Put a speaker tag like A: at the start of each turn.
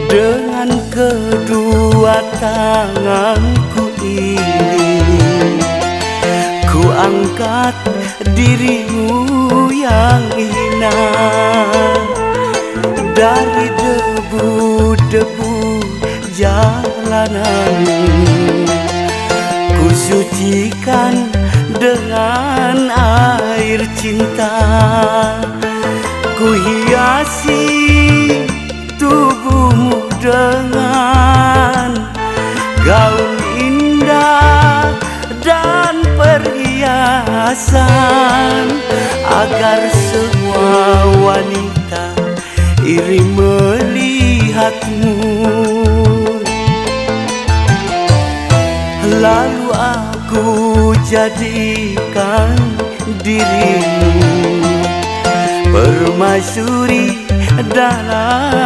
A: Dengan kedua tanganku ini, ku angkat dirimu yang hina. Dari debu-debu jalanan, ku sucikan dengan air cinta. Ku hiasi tubuhmu dengan gaun indah dan perhiasan, agar semua wanita iri melihatmu. Lalu aku jadikan dirimu permaisuri dalam